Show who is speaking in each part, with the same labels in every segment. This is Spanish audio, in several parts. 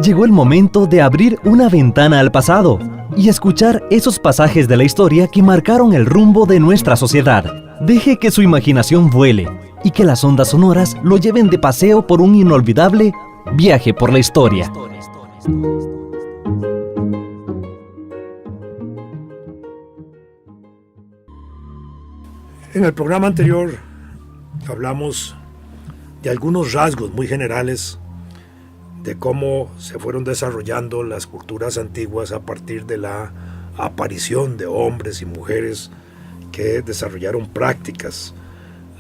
Speaker 1: Llegó el momento de abrir una ventana al pasado y escuchar esos pasajes de la historia que marcaron el rumbo de nuestra sociedad. Deje que su imaginación vuele y que las ondas sonoras lo lleven de paseo por un inolvidable viaje por la historia.
Speaker 2: En el programa anterior hablamos de algunos rasgos muy generales de cómo se fueron desarrollando las culturas antiguas a partir de la aparición de hombres y mujeres que desarrollaron prácticas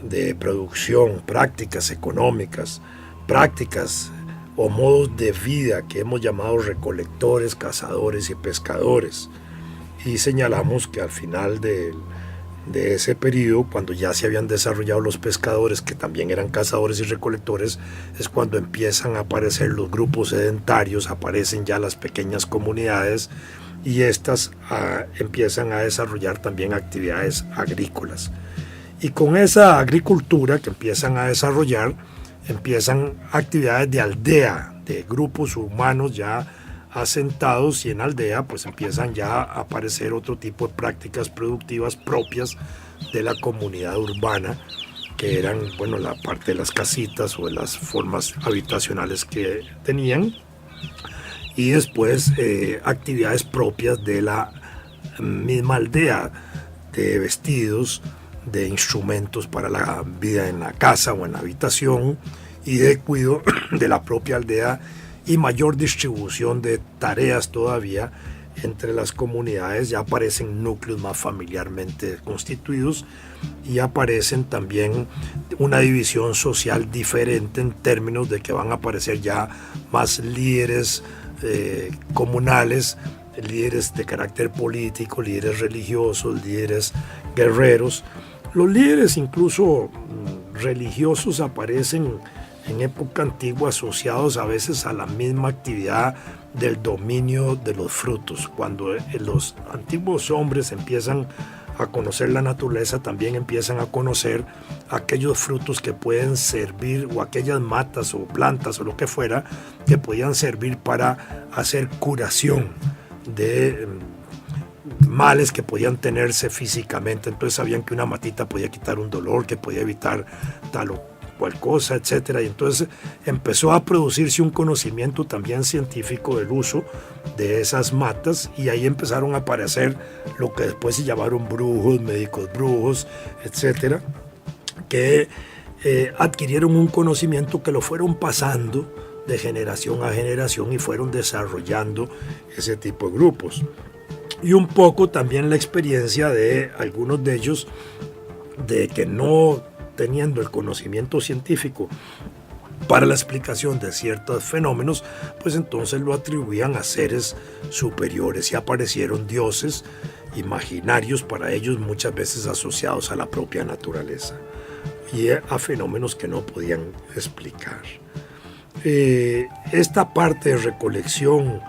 Speaker 2: de producción, prácticas económicas, prácticas o modos de vida que hemos llamado recolectores, cazadores y pescadores. Y señalamos que al final de ese periodo, cuando ya se habían desarrollado los pescadores, que también eran cazadores y recolectores, es cuando empiezan a aparecer los grupos sedentarios, aparecen ya las pequeñas comunidades y estas empiezan a desarrollar también actividades agrícolas. Y con esa agricultura que empiezan a desarrollar, empiezan actividades de aldea, de grupos humanos ya asentados, y en aldea pues empiezan ya a aparecer otro tipo de prácticas productivas propias de la comunidad urbana, que eran, bueno, la parte de las casitas o de las formas habitacionales que tenían, y después actividades propias de la misma aldea, de vestidos, de instrumentos para la vida en la casa o en la habitación, y de cuidado de la propia aldea, y mayor distribución de tareas todavía entre las comunidades. Ya aparecen núcleos más familiarmente constituidos y aparecen también una división social diferente en términos de que van a aparecer ya más líderes comunales, líderes de carácter político, líderes religiosos, líderes guerreros. Los líderes incluso religiosos aparecen en época antigua asociados a veces a la misma actividad del dominio de los frutos. Cuando los antiguos hombres empiezan a conocer la naturaleza, también empiezan a conocer aquellos frutos que pueden servir, o aquellas matas o plantas o lo que fuera, que podían servir para hacer curación de males que podían tenerse físicamente. Entonces sabían que una matita podía quitar un dolor, que podía evitar tal o cual cosa, etcétera. Y entonces empezó a producirse un conocimiento también científico del uso de esas matas, y ahí empezaron a aparecer lo que después se llamaron brujos, médicos brujos, etcétera, que adquirieron un conocimiento que lo fueron pasando de generación a generación y fueron desarrollando ese tipo de grupos. Y un poco también la experiencia de algunos de ellos, de que no teniendo el conocimiento científico para la explicación de ciertos fenómenos, pues entonces lo atribuían a seres superiores, y aparecieron dioses imaginarios para ellos, muchas veces asociados a la propia naturaleza y a fenómenos que no podían explicar. Esta parte de recolección,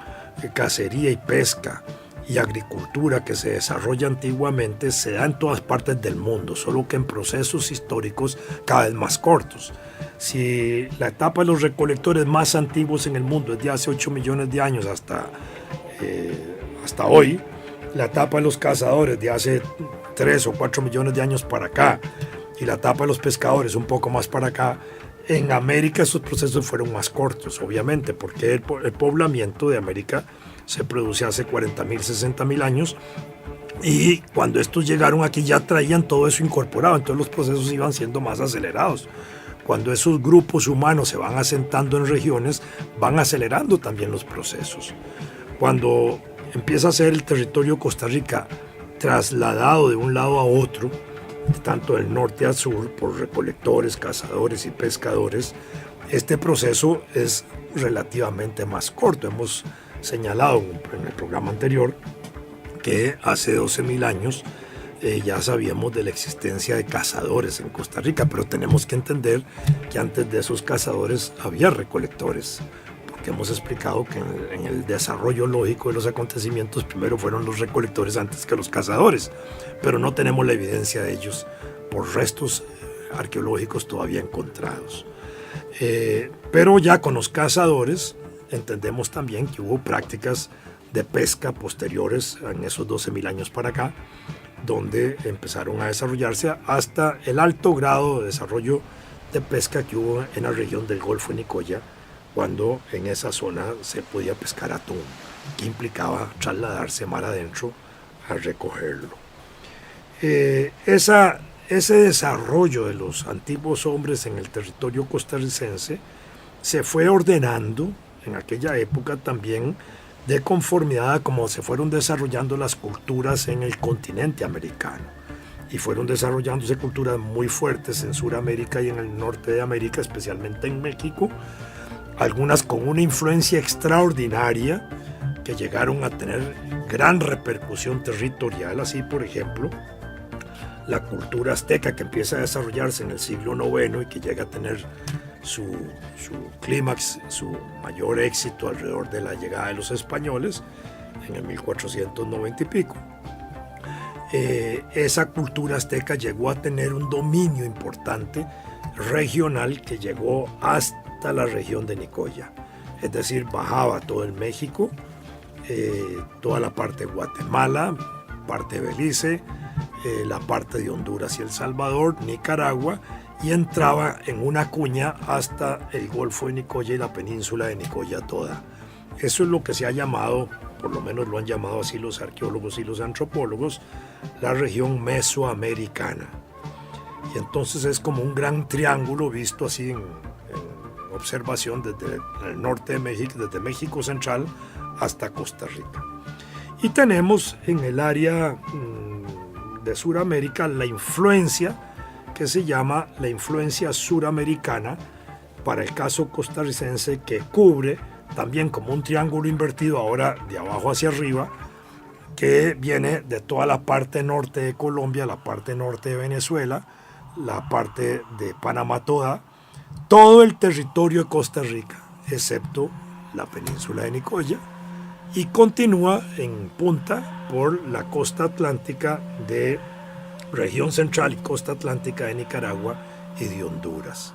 Speaker 2: cacería y pesca y agricultura que se desarrolla antiguamente se da en todas partes del mundo, solo que en procesos históricos cada vez más cortos. Si la etapa de los recolectores más antiguos en el mundo es de hace 8 millones de años hasta hoy, la etapa de los cazadores de hace 3 o 4 millones de años para acá, y la etapa de los pescadores un poco más para acá, en América esos procesos fueron más cortos, obviamente, porque el poblamiento de América se produce hace 40.000, 60.000 años, y cuando estos llegaron aquí ya traían todo eso incorporado, entonces los procesos iban siendo más acelerados. Cuando esos grupos humanos se van asentando en regiones, van acelerando también los procesos. Cuando empieza a ser el territorio de Costa Rica trasladado de un lado a otro, tanto del norte al sur, por recolectores, cazadores y pescadores, este proceso es relativamente más corto. Hemos señalado en el programa anterior que hace 12.000 años ya sabíamos de la existencia de cazadores en Costa Rica, pero tenemos que entender que antes de esos cazadores había recolectores, porque hemos explicado que en el desarrollo lógico de los acontecimientos primero fueron los recolectores antes que los cazadores, pero no tenemos la evidencia de ellos por restos arqueológicos todavía encontrados. Pero ya con los cazadores entendemos también que hubo prácticas de pesca posteriores en esos 12.000 años para acá, donde empezaron a desarrollarse hasta el alto grado de desarrollo de pesca que hubo en la región del Golfo de Nicoya, cuando en esa zona se podía pescar atún, que implicaba trasladarse mar adentro a recogerlo. Ese desarrollo de los antiguos hombres en el territorio costarricense se fue ordenando en aquella época también de conformidad a cómo se fueron desarrollando las culturas en el continente americano. Y fueron desarrollándose culturas muy fuertes en Sudamérica y en el norte de América, especialmente en México, algunas con una influencia extraordinaria que llegaron a tener gran repercusión territorial, así por ejemplo la cultura azteca, que empieza a desarrollarse en el siglo IX y que llega a tener su clímax, su mayor éxito alrededor de la llegada de los españoles en el 1490 y pico. Esa cultura azteca llegó a tener un dominio importante regional que llegó hasta la región de Nicoya, es decir, bajaba todo el México, toda la parte de Guatemala, parte de Belice, la parte de Honduras y El Salvador, Nicaragua, y entraba en una cuña hasta el Golfo de Nicoya y la península de Nicoya toda. Eso es lo que se ha llamado, por lo menos lo han llamado así los arqueólogos y los antropólogos, la región mesoamericana. Y entonces es como un gran triángulo visto así en observación desde el norte de México, desde México Central hasta Costa Rica. Y tenemos en el área de Suramérica la influencia que se llama la influencia suramericana, para el caso costarricense, que cubre también como un triángulo invertido, ahora de abajo hacia arriba, que viene de toda la parte norte de Colombia, la parte norte de Venezuela, la parte de Panamá toda, todo el territorio de Costa Rica, excepto la península de Nicoya, y continúa en punta por la costa atlántica de región central y costa atlántica de Nicaragua y de Honduras.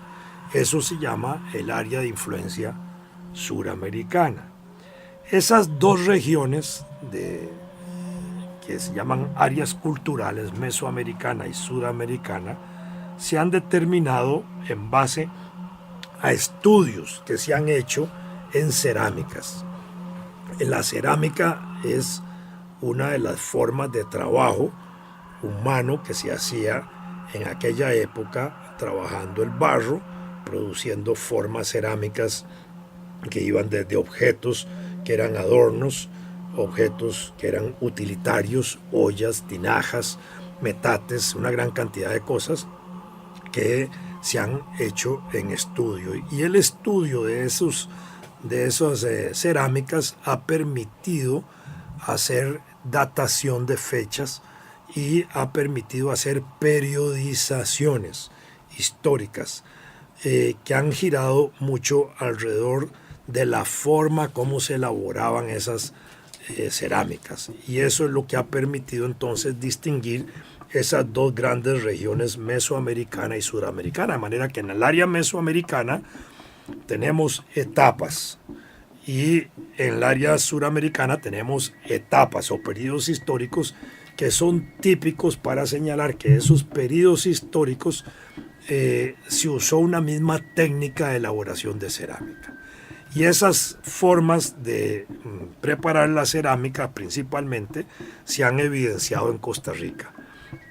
Speaker 2: Eso se llama el área de influencia suramericana. Esas dos regiones que se llaman áreas culturales, mesoamericana y sudamericana, se han determinado en base a estudios que se han hecho en cerámicas. La cerámica es una de las formas de trabajo humano que se hacía en aquella época, trabajando el barro, produciendo formas cerámicas que iban desde objetos que eran adornos, objetos que eran utilitarios, ollas, tinajas, metates, una gran cantidad de cosas que se han hecho en estudio. Y el estudio de esas cerámicas ha permitido hacer datación de fechas y ha permitido hacer periodizaciones históricas que han girado mucho alrededor de la forma como se elaboraban esas cerámicas. Y eso es lo que ha permitido entonces distinguir esas dos grandes regiones, mesoamericana y sudamericana. De manera que en el área mesoamericana tenemos etapas y en el área suramericana tenemos etapas o periodos históricos que son típicos para señalar que esos periodos históricos se usó una misma técnica de elaboración de cerámica. Y esas formas de preparar la cerámica principalmente se han evidenciado en Costa Rica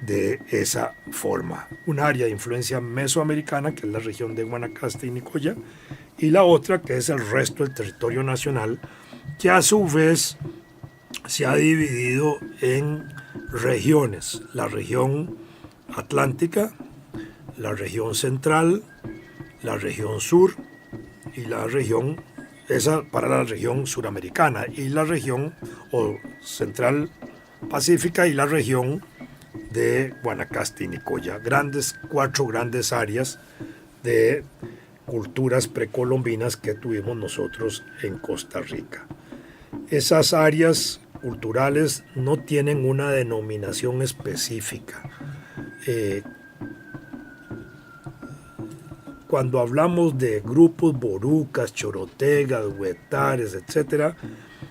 Speaker 2: de esa forma. Un área de influencia mesoamericana, que es la región de Guanacaste y Nicoya, y la otra, que es el resto del territorio nacional, que a su vez se ha dividido en regiones. La región atlántica, la región central, la región sur y la región, esa para la región suramericana, y la región o central pacífica y la región de Guanacaste y Nicoya. Cuatro grandes áreas de culturas precolombinas que tuvimos nosotros en Costa Rica. Esas áreas culturales no tienen una denominación específica. cuando hablamos de grupos borucas, chorotegas, huetares, etc.,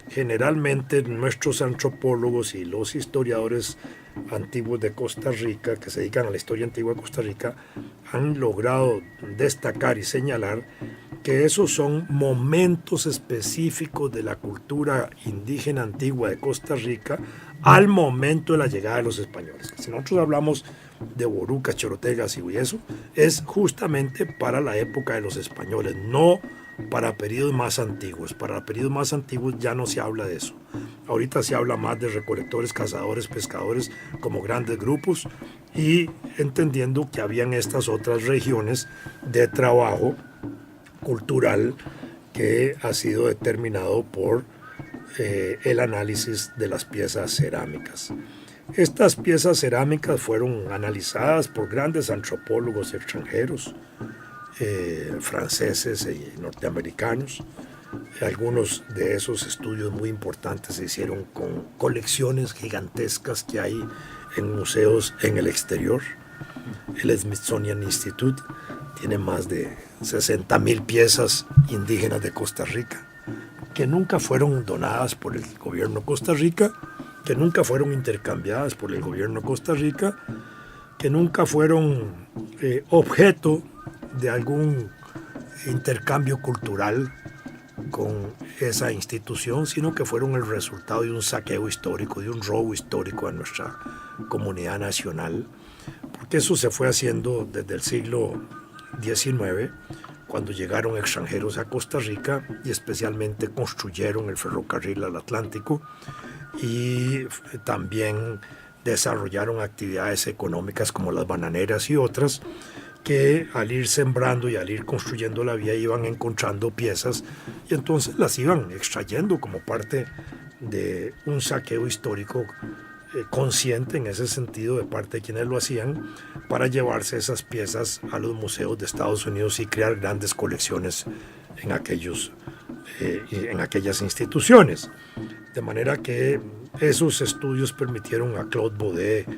Speaker 2: generalmente nuestros antropólogos y los historiadores antiguos de Costa Rica, que se dedican a la historia antigua de Costa Rica, han logrado destacar y señalar que esos son momentos específicos de la cultura indígena antigua de Costa Rica al momento de la llegada de los españoles. Si nosotros hablamos de borucas, chorotegas y eso, es justamente para la época de los españoles, no para periodos más antiguos. Para periodos más antiguos ya no se habla de eso. Ahorita se habla más de recolectores, cazadores, pescadores como grandes grupos, y entendiendo que habían estas otras regiones de trabajo cultural que ha sido determinado por el análisis de las piezas cerámicas. Estas piezas cerámicas fueron analizadas por grandes antropólogos extranjeros, franceses y norteamericanos. Algunos de esos estudios muy importantes se hicieron con colecciones gigantescas que hay en museos en el exterior. El Smithsonian Institute tiene más de 60,000 piezas indígenas de Costa Rica, que nunca fueron donadas por el gobierno de Costa Rica, que nunca fueron intercambiadas por el gobierno de Costa Rica, que nunca fueron objeto de algún intercambio cultural con esa institución, sino que fueron el resultado de un saqueo histórico, de un robo histórico a nuestra comunidad nacional, porque eso se fue haciendo desde el siglo XIX, cuando llegaron extranjeros a Costa Rica y especialmente construyeron el ferrocarril al Atlántico y también desarrollaron actividades económicas como las bananeras y otras, que al ir sembrando y al ir construyendo la vía iban encontrando piezas y entonces las iban extrayendo como parte de un saqueo histórico consciente en ese sentido de parte de quienes lo hacían, para llevarse esas piezas a los museos de Estados Unidos y crear grandes colecciones en aquellas instituciones. De manera que esos estudios permitieron a Claude Baudet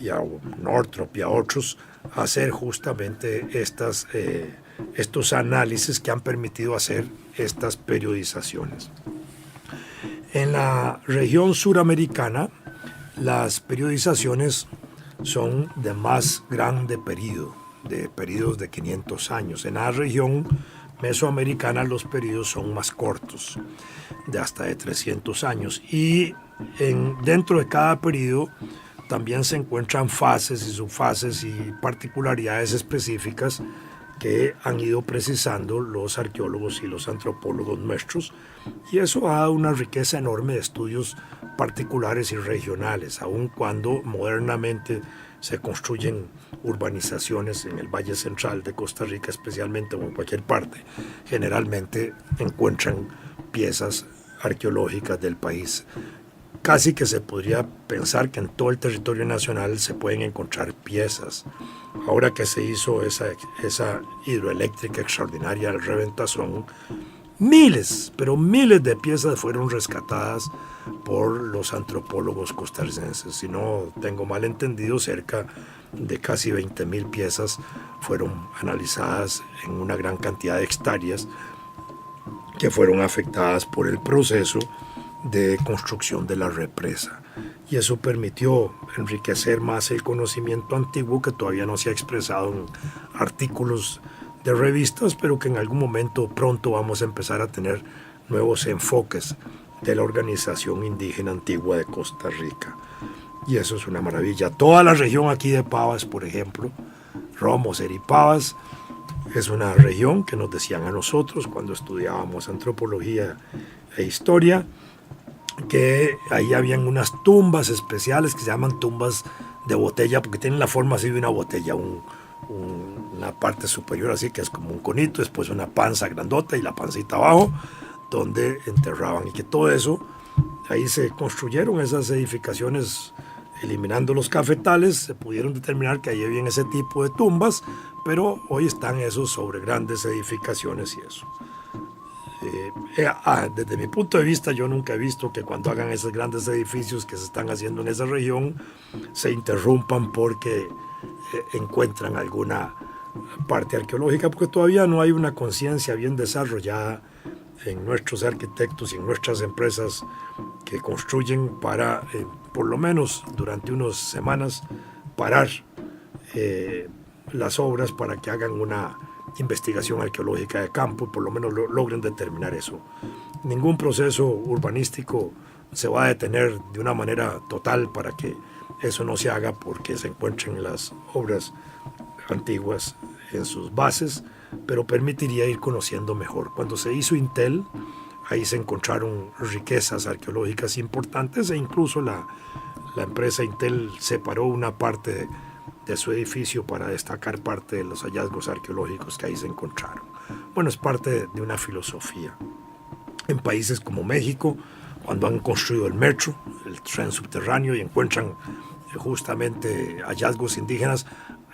Speaker 2: y a Northrop y a otros hacer justamente estos análisis que han permitido hacer estas periodizaciones. En la región suramericana, las periodizaciones son de más grande periodo, de periodos de 500 años. En la región mesoamericana los periodos son más cortos, de hasta de 300 años. Y dentro de cada periodo también se encuentran fases y subfases y particularidades específicas que han ido precisando los arqueólogos y los antropólogos nuestros, y eso ha dado una riqueza enorme de estudios particulares y regionales, aun cuando modernamente se construyen urbanizaciones en el Valle Central de Costa Rica, especialmente, o en cualquier parte. Generalmente encuentran piezas arqueológicas del país. Casi que se podría pensar que en todo el territorio nacional se pueden encontrar piezas. Ahora que se hizo esa hidroeléctrica extraordinaria del Reventazón, miles, pero miles de piezas fueron rescatadas por los antropólogos costarricenses. Si no tengo mal entendido, cerca de casi 20,000 piezas fueron analizadas en una gran cantidad de hectáreas que fueron afectadas por el proceso de construcción de la represa. Y eso permitió enriquecer más el conocimiento antiguo, que todavía no se ha expresado en artículos de revistas, pero que en algún momento pronto vamos a empezar a tener nuevos enfoques de la organización indígena antigua de Costa Rica. Y eso es una maravilla. Toda la región aquí de Pavas, por ejemplo, Romo, Seripavas, es una región que nos decían a nosotros cuando estudiábamos antropología e historia, que ahí habían unas tumbas especiales que se llaman tumbas de botella, porque tienen la forma así de una botella, una parte superior así que es como un conito, después una panza grandota y la pancita abajo, donde enterraban, y que todo eso, ahí se construyeron esas edificaciones, eliminando los cafetales, se pudieron determinar que ahí había ese tipo de tumbas, pero hoy están esos sobre grandes edificaciones y eso. Desde mi punto de vista, yo nunca he visto que cuando hagan esos grandes edificios que se están haciendo en esa región se interrumpan porque encuentran alguna parte arqueológica, porque todavía no hay una conciencia bien desarrollada en nuestros arquitectos y en nuestras empresas que construyen para, por lo menos durante unas semanas, parar las obras para que hagan una investigación arqueológica de campo y por lo menos logren determinar eso. Ningún proceso urbanístico se va a detener de una manera total para que eso no se haga porque se encuentren las obras antiguas en sus bases, pero permitiría ir conociendo mejor. Cuando se hizo Intel, ahí se encontraron riquezas arqueológicas importantes e incluso la empresa Intel separó una parte de su edificio para destacar parte de los hallazgos arqueológicos que ahí se encontraron. Bueno, es parte de una filosofía. En países como México, cuando han construido el metro, el tren subterráneo y encuentran justamente hallazgos indígenas,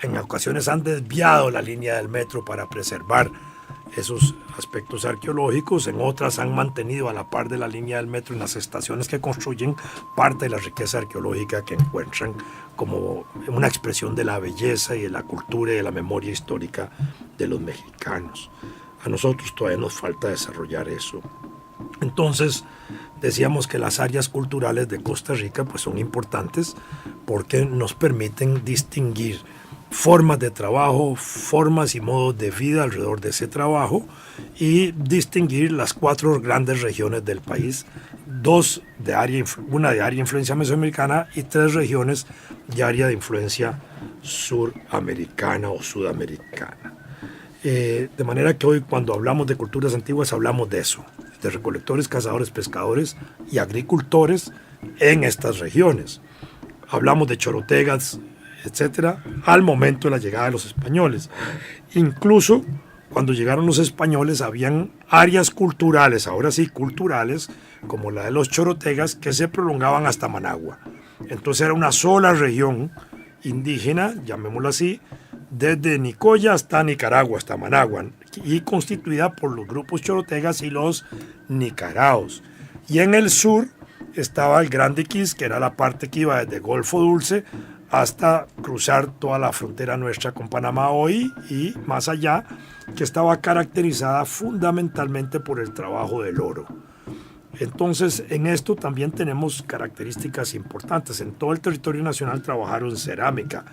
Speaker 2: en ocasiones han desviado la línea del metro para preservar esos aspectos arqueológicos, en otras han mantenido a la par de la línea del metro en las estaciones que construyen parte de la riqueza arqueológica que encuentran como una expresión de la belleza y de la cultura y de la memoria histórica de los mexicanos. A nosotros todavía nos falta desarrollar eso. Entonces, decíamos que las áreas culturales de Costa Rica pues, son importantes porque nos permiten distinguir formas de trabajo, formas y modos de vida alrededor de ese trabajo y distinguir las 4 grandes regiones del país, una de área de influencia mesoamericana y 3 regiones de área de influencia suramericana o sudamericana. De manera que hoy cuando hablamos de culturas antiguas hablamos de eso, de recolectores, cazadores, pescadores y agricultores en estas regiones. Hablamos de chorotegas, etcétera, al momento de la llegada de los españoles. Incluso cuando llegaron los españoles habían áreas culturales, ahora sí culturales, como la de los chorotegas, que se prolongaban hasta Managua. Entonces era una sola región indígena, llamémoslo así, desde Nicoya hasta Nicaragua, hasta Managua, y constituida por los grupos chorotegas y los nicaraos. Y en el sur estaba el Gran Diquís, que era la parte que iba desde Golfo Dulce hasta cruzar toda la frontera nuestra con Panamá hoy y más allá, que estaba caracterizada fundamentalmente por el trabajo del oro. Entonces, en esto también tenemos características importantes. En todo el territorio nacional trabajaron cerámica,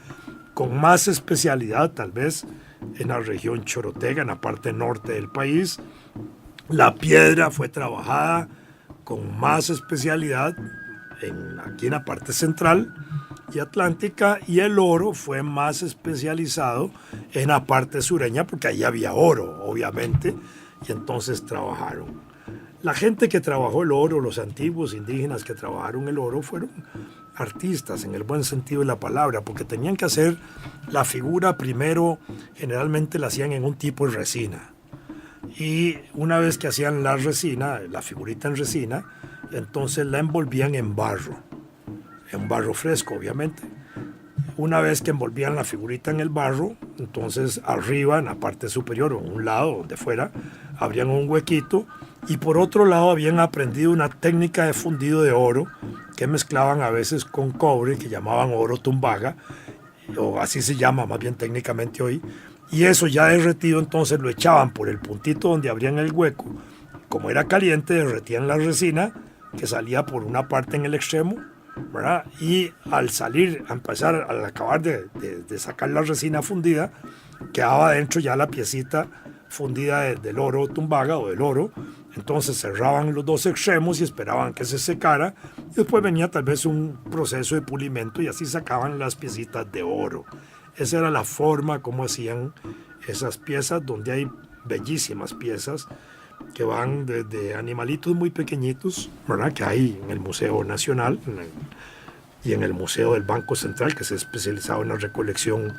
Speaker 2: con más especialidad tal vez en la región chorotega, en la parte norte del país. La piedra fue trabajada con más especialidad aquí en la parte central y atlántica, y el oro fue más especializado en la parte sureña porque ahí había oro, obviamente, y entonces trabajaron. La gente que trabajó el oro, los antiguos indígenas que trabajaron el oro, fueron artistas en el buen sentido de la palabra, porque tenían que hacer la figura primero, generalmente la hacían en un tipo de resina. Y una vez que hacían la resina, la figurita en resina, entonces la envolvían en barro fresco, obviamente. Una vez que envolvían la figurita en el barro, entonces arriba, en la parte superior o en un lado, donde fuera, abrían un huequito y por otro lado habían aprendido una técnica de fundido de oro que mezclaban a veces con cobre, que llamaban oro tumbaga, o así se llama más bien técnicamente hoy, y eso ya derretido entonces lo echaban por el puntito donde abrían el hueco. Como era caliente, derretían la resina que salía por una parte en el extremo, ¿verdad? Y al salir, al acabar de sacar la resina fundida, quedaba dentro ya la piecita fundida del oro tumbaga o del oro. Entonces cerraban los 2 extremos y esperaban que se secara, y después venía tal vez un proceso de pulimento y así sacaban las piecitas de oro. Esa era la forma como hacían esas piezas, donde hay bellísimas piezas que van desde animalitos muy pequeñitos, ¿verdad?, que hay en el Museo Nacional y en el Museo del Banco Central, que se ha especializado en la recolección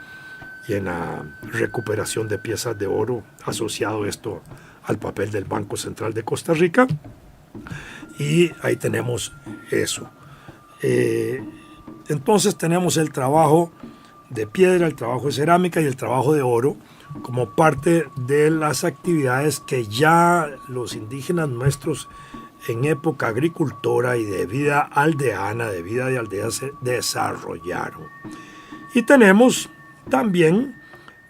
Speaker 2: y en la recuperación de piezas de oro, asociado esto al papel del Banco Central de Costa Rica. Y ahí tenemos eso. Entonces tenemos el trabajo de piedra, el trabajo de cerámica y el trabajo de oro como parte de las actividades que ya los indígenas nuestros en época agricultora y de vida aldeana, de vida de aldea, se desarrollaron. Y tenemos también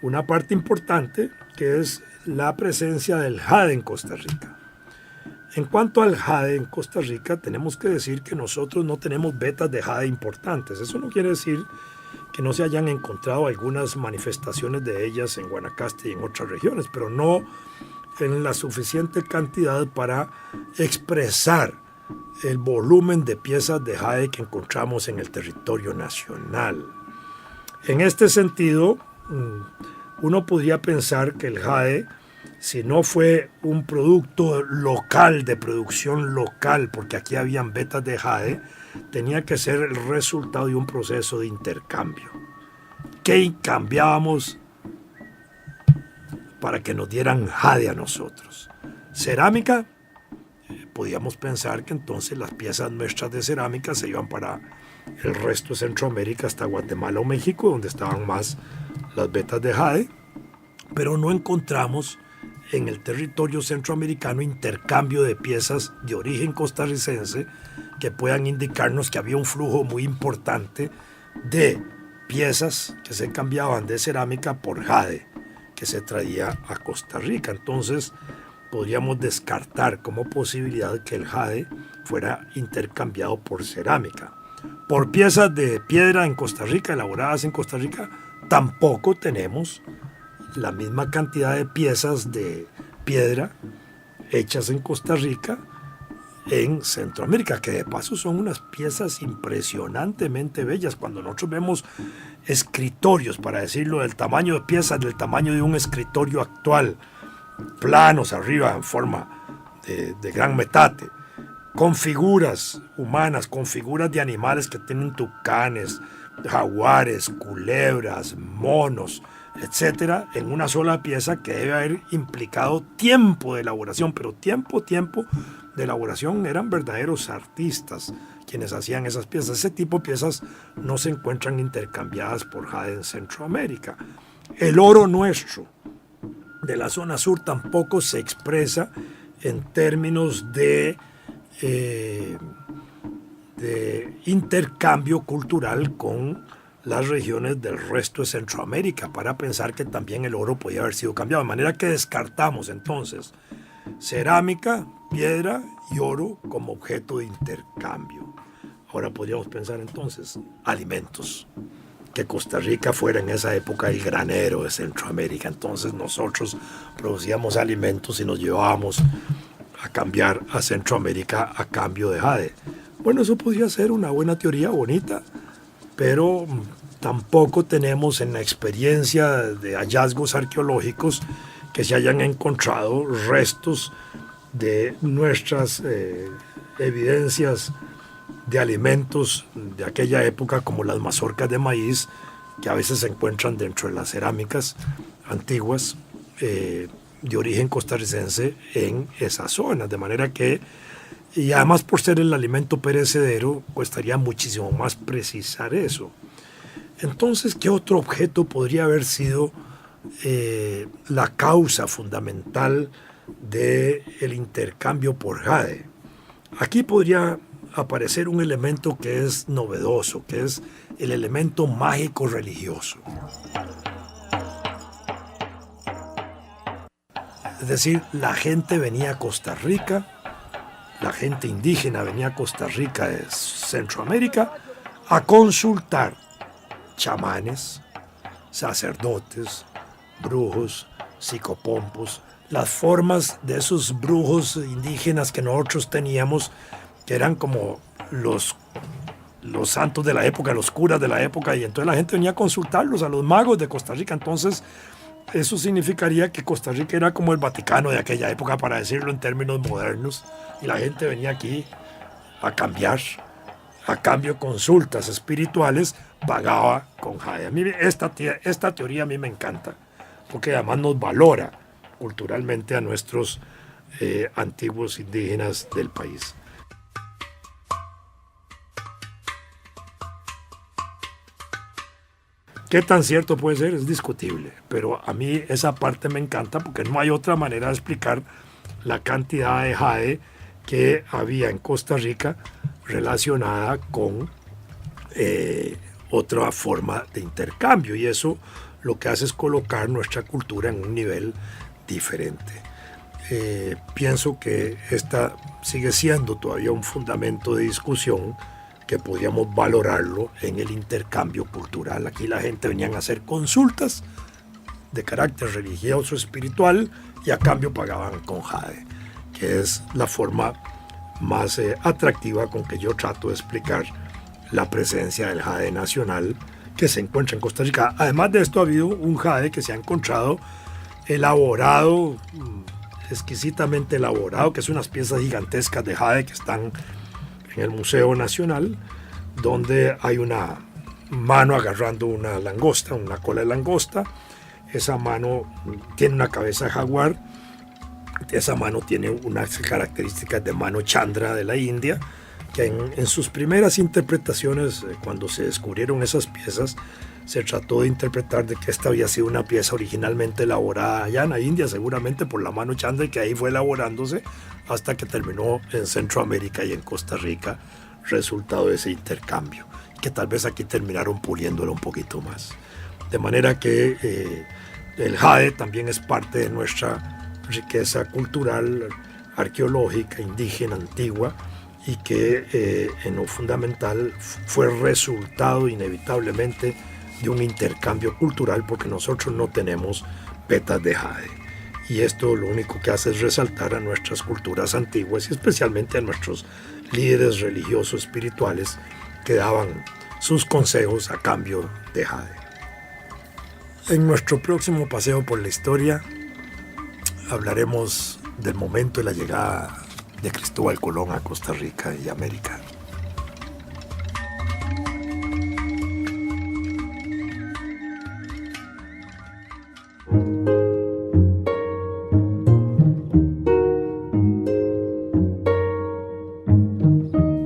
Speaker 2: una parte importante que es la presencia del jade en Costa Rica. En cuanto al jade en Costa Rica, tenemos que decir que nosotros no tenemos vetas de jade importantes. Eso no quiere decir que no se hayan encontrado algunas manifestaciones de ellas en Guanacaste y en otras regiones, pero no en la suficiente cantidad para expresar el volumen de piezas de jade que encontramos en el territorio nacional. En este sentido, uno podría pensar que el jade, si no fue un producto local, de producción local, porque aquí habían vetas de jade, tenía que ser el resultado de un proceso de intercambio. ¿Qué cambiábamos para que nos dieran jade a nosotros? Cerámica. Podíamos pensar que entonces las piezas nuestras de cerámica se iban para el resto de Centroamérica, hasta Guatemala o México, donde estaban más las vetas de jade, pero no encontramos en el territorio centroamericano intercambio de piezas de origen costarricense que puedan indicarnos que había un flujo muy importante de piezas que se cambiaban de cerámica por jade que se traía a Costa Rica. Entonces podríamos descartar como posibilidad que el jade fuera intercambiado por cerámica. Por piezas de piedra en Costa Rica, elaboradas en Costa Rica, tampoco tenemos la misma cantidad de piezas de piedra hechas en Costa Rica en Centroamérica, que de paso son unas piezas impresionantemente bellas. Cuando nosotros vemos escritorios, para decirlo, del tamaño de piezas, del tamaño de un escritorio actual, planos arriba en forma de gran metate, con figuras humanas, con figuras de animales que tienen tucanes, jaguares, culebras, monos, etcétera, en una sola pieza que debe haber implicado tiempo de elaboración, pero tiempo de elaboración. Eran verdaderos artistas quienes hacían esas piezas. Ese tipo de piezas no se encuentran intercambiadas por jade en Centroamérica. El oro nuestro de la zona sur tampoco se expresa en términos de intercambio cultural con las regiones del resto de Centroamérica, para pensar que también el oro podía haber sido cambiado. De manera que descartamos entonces cerámica, piedra y oro como objeto de intercambio. Ahora podríamos pensar entonces alimentos. Que Costa Rica fuera en esa época el granero de Centroamérica. Entonces nosotros producíamos alimentos y nos llevábamos a cambiar a Centroamérica a cambio de jade. Bueno, eso podría ser una buena teoría, bonita, pero tampoco tenemos en la experiencia de hallazgos arqueológicos que se hayan encontrado restos de nuestras evidencias de alimentos de aquella época, como las mazorcas de maíz, que a veces se encuentran dentro de las cerámicas antiguas de origen costarricense en esas zonas. De manera que, y además por ser el alimento perecedero, costaría muchísimo más precisar eso. Entonces, ¿qué otro objeto podría haber sido la causa fundamental del intercambio por jade? Aquí podría aparecer un elemento que es novedoso, que es el elemento mágico religioso. Es decir, la gente venía a Costa Rica, la gente indígena venía a Costa Rica de Centroamérica a consultar chamanes, sacerdotes, brujos, psicopompos, las formas de esos brujos indígenas que nosotros teníamos, que eran como los santos de la época, los curas de la época, y entonces la gente venía a consultarlos, a los magos de Costa Rica. Entonces eso significaría que Costa Rica era como el Vaticano de aquella época, para decirlo en términos modernos, y la gente venía aquí a cambiar, a cambio de consultas espirituales, pagaba con jade. A mí esta teoría a mí me encanta, porque además nos valora culturalmente a nuestros antiguos indígenas del país. ¿Qué tan cierto puede ser? Es discutible, pero a mí esa parte me encanta, porque no hay otra manera de explicar la cantidad de jade que había en Costa Rica relacionada con otra forma de intercambio, y eso lo que hace es colocar nuestra cultura en un nivel diferente. Pienso que esta sigue siendo todavía un fundamento de discusión que podríamos valorarlo en el intercambio cultural. Aquí la gente venía a hacer consultas de carácter religioso, espiritual, y a cambio pagaban con jade, que es la forma más atractiva con que yo trato de explicar la presencia del jade nacional que se encuentra en Costa Rica. Además de esto, ha habido un jade que se ha encontrado elaborado, exquisitamente elaborado, que son unas piezas gigantescas de jade que están en el Museo Nacional, donde hay una mano agarrando una langosta, una cola de langosta. Esa mano tiene una cabeza de jaguar. Esa mano tiene unas características de mano chandra de la India, que en sus primeras interpretaciones, cuando se descubrieron esas piezas, se trató de interpretar de que esta había sido una pieza originalmente elaborada allá en la India, seguramente por la mano chandra, y que ahí fue elaborándose hasta que terminó en Centroamérica y en Costa Rica, resultado de ese intercambio, que tal vez aquí terminaron puliéndolo un poquito más. De manera que el jade también es parte de nuestra riqueza cultural, arqueológica, indígena, antigua, y que en lo fundamental fue resultado inevitablemente de un intercambio cultural, porque nosotros no tenemos vetas de jade. Y esto lo único que hace es resaltar a nuestras culturas antiguas y especialmente a nuestros líderes religiosos espirituales que daban sus consejos a cambio de jade. En nuestro próximo paseo por la historia hablaremos del momento de la llegada de Cristóbal Colón a Costa Rica y América.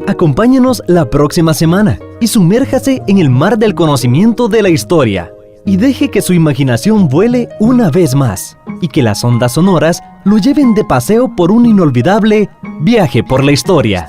Speaker 1: Acompáñenos la próxima semana y sumérjase en el mar del conocimiento de la historia y deje que su imaginación vuele una vez más y que las ondas sonoras lo lleven de paseo por un inolvidable viaje por la historia.